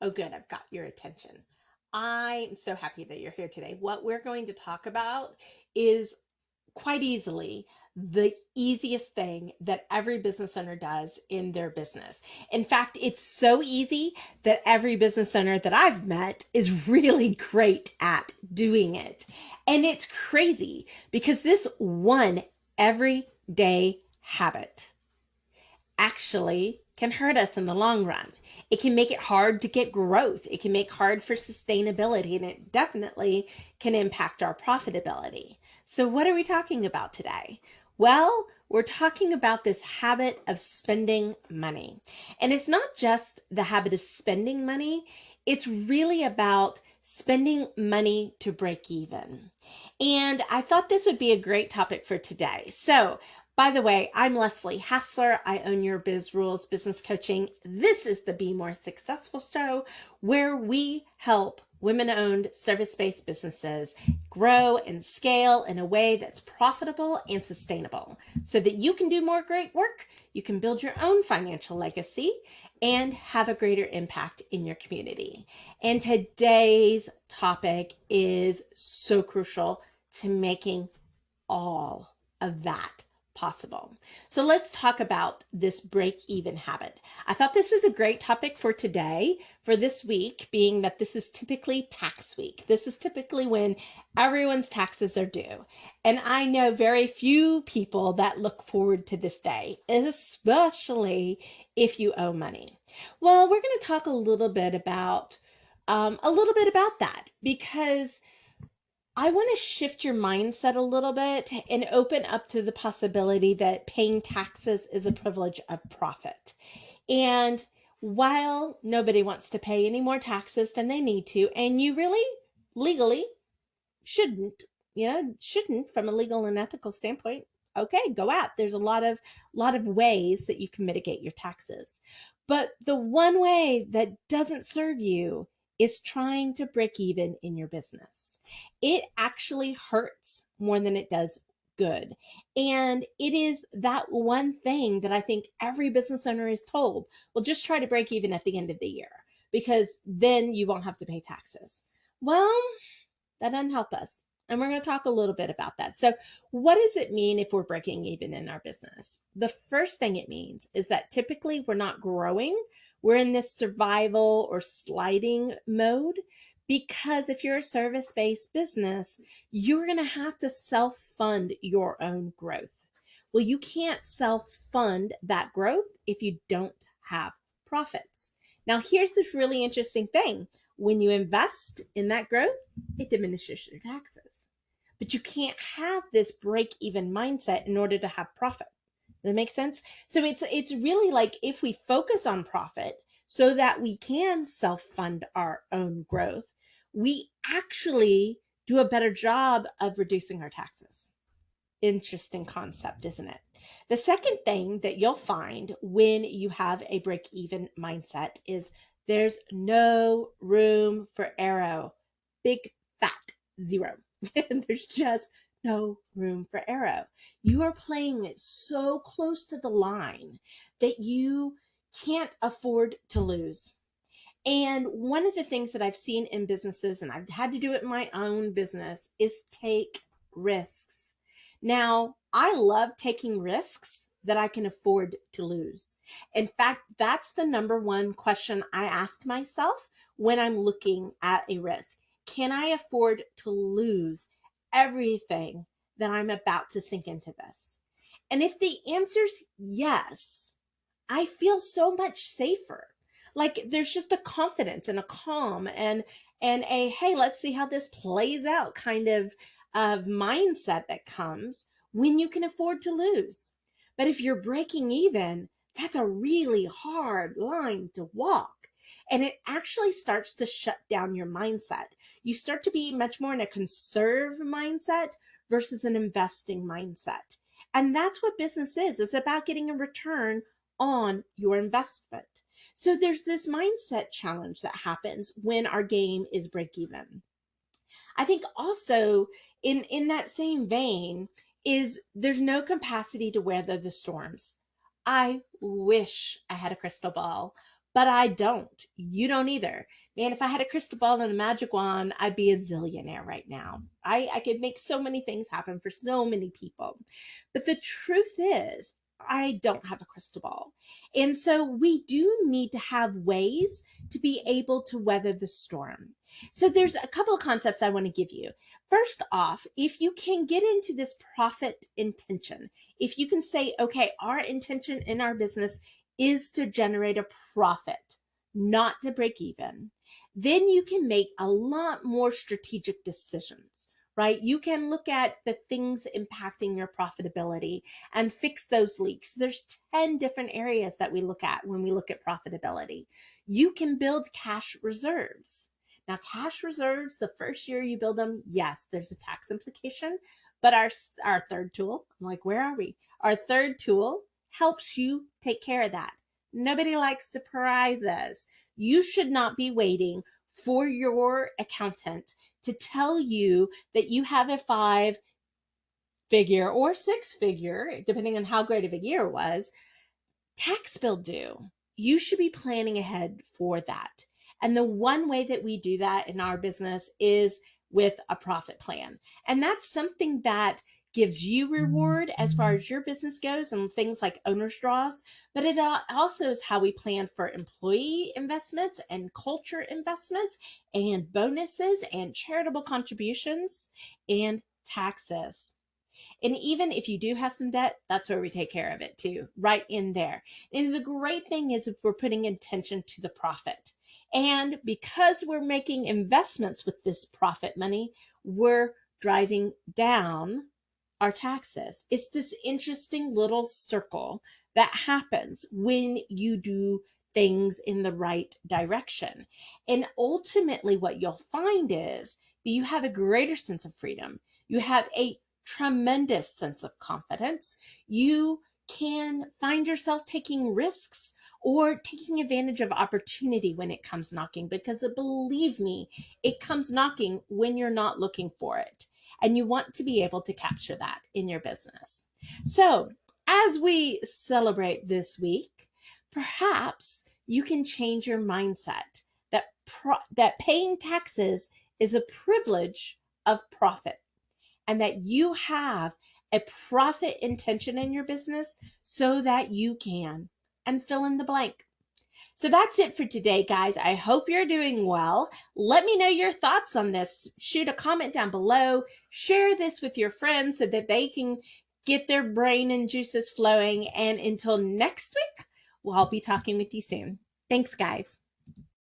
Oh, good. I've got your attention. I'm so happy that you're here today. What we're going to talk about is quite easily the easiest thing that every business owner does in their business. In fact, it's so easy that every business owner that I've met is really great at doing it. And it's crazy because this one everyday habit actually can hurt us in the long run. It can make it hard to get growth. It can make hard for sustainability, and it definitely can impact our profitability. So what are we talking about today? Well, we're talking about this habit of spending money. And it's not just the habit of spending money, it's really about spending money to break even. And I thought this would be a great topic for today. So by the way, I'm Leslie Hassler. I own Your Biz Rules Business Coaching. This is the Be More Successful show where we help women-owned service-based businesses grow and scale in a way that's profitable and sustainable so that you can do more great work, you can build your own financial legacy, and have a greater impact in your community. And today's topic is so crucial to making all of that possible. So let's talk about this break-even habit. I thought this was a great topic for today, for this week, being that this is typically tax week. This is typically when everyone's taxes are due. And I know very few people that look forward to this day, especially if you owe money. Well, we're going to talk a little bit about that because I want to shift your mindset a little bit and open up to the possibility that paying taxes is a privilege of profit. And while nobody wants to pay any more taxes than they need to, and you really legally shouldn't, shouldn't from a legal and ethical standpoint, okay, go out. There's a lot of ways that you can mitigate your taxes. But the one way that doesn't serve you is trying to break even in your business. It actually hurts more than it does good. And it is that one thing that I think every business owner is told, well, just try to break even at the end of the year because then you won't have to pay taxes. Well, that doesn't help us. And we're going to talk a little bit about that. So what does it mean if we're breaking even in our business? The first thing it means is that typically we're not growing. We're in this survival or sliding mode because if you're a service-based business, you're going to have to self-fund your own growth. Well, you can't self-fund that growth if you don't have profits. Now, here's this really interesting thing. When you invest in that growth, it diminishes your taxes. But you can't have this break-even mindset in order to have profit. Does that make sense? So it's really like if we focus on profit so that we can self-fund our own growth, we actually do a better job of reducing our taxes. Interesting concept, isn't it? The second thing that you'll find when you have a break-even mindset is there's no room for error. Big fat zero. There's just no room for error. You are playing it so close to the line that you can't afford to lose. And one of the things that I've seen in businesses, and I've had to do it in my own business, is take risks. Now, I love taking risks that I can afford to lose. In fact, that's the number one question I ask myself when I'm looking at a risk. Can I afford to lose everything that I'm about to sink into this? And if the answer's yes, I feel so much safer. Like there's just a confidence and a calm and a hey, let's see how this plays out kind of mindset that comes when you can afford to lose. But if you're breaking even, that's a really hard line to walk. And it actually starts to shut down your mindset. You start to be much more in a conserve mindset versus an investing mindset. And that's what business is. It's about getting a return on your investment. So there's this mindset challenge that happens when our game is break even. I think also in that same vein is there's no capacity to weather the storms. I wish I had a crystal ball, but I don't. You don't either. Man, if I had a crystal ball and a magic wand, I'd be a zillionaire right now. I could make so many things happen for so many people. But the truth is, I don't have a crystal ball. And so we do need to have ways to be able to weather the storm. So there's a couple of concepts I want to give you. First off, if you can get into this profit intention, if you can say, okay, our intention in our business is to generate a profit, not to break even, then you can make a lot more strategic decisions, right? You can look at the things impacting your profitability and fix those leaks. There's 10 different areas that we look at when we look at profitability. You can build cash reserves. Now, cash reserves, the first year you build them, yes, there's a tax implication, but our third tool, I'm like, where are we? Our third tool helps you take care of that. Nobody likes surprises. You should not be waiting for your accountant to tell you that you have a 5-figure or 6-figure, depending on how great of a year it was, tax bill due. You should be planning ahead for that. And the one way that we do that in our business is with a profit plan. And that's something that gives you reward as far as your business goes and things like owner's draws, but it also is how we plan for employee investments and culture investments and bonuses and charitable contributions and taxes. And even if you do have some debt, that's where we take care of it too, right in there. And the great thing is if we're putting attention to the profit. And because we're making investments with this profit money, we're driving down our taxes. It's this interesting little circle that happens when you do things in the right direction. And ultimately what you'll find is that you have a greater sense of freedom. You have a tremendous sense of confidence. You can find yourself taking risks or taking advantage of opportunity when it comes knocking, because believe me, it comes knocking when you're not looking for it. And you want to be able to capture that in your business. So as we celebrate this week, perhaps you can change your mindset that paying taxes is a privilege of profit, and that you have a profit intention in your business so that you can, and fill in the blank. So that's it for today, guys. I hope you're doing well. Let me know your thoughts on this. Shoot a comment down below. Share this with your friends so that they can get their brain and juices flowing. And until next week, well, I'll be talking with you soon. Thanks, guys.